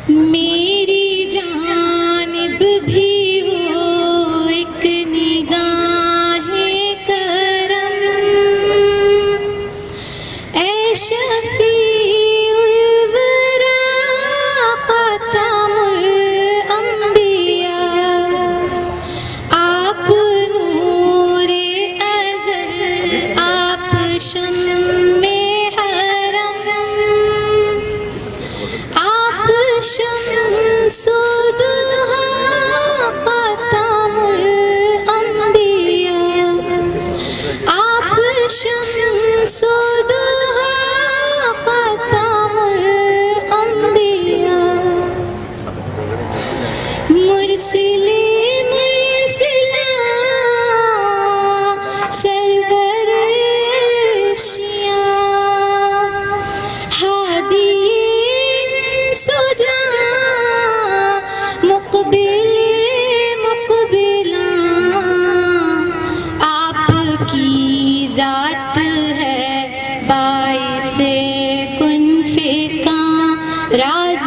میری جانب بھی ہو ایک نگاہ کرم، اے شفیع الورا خاتم الانبیاء، آپ نور ازل، آپ شمع حرم، آپ شمس ضحیٰ خاتم الانبیاء، آپ شمس ضحیٰ خاتم الانبیاء، مرسل مرسلا سرور عرشیاں، ہادی سجا مقبل مقبلاں، آپ کی ذات ہے باعث کن فکاں، راز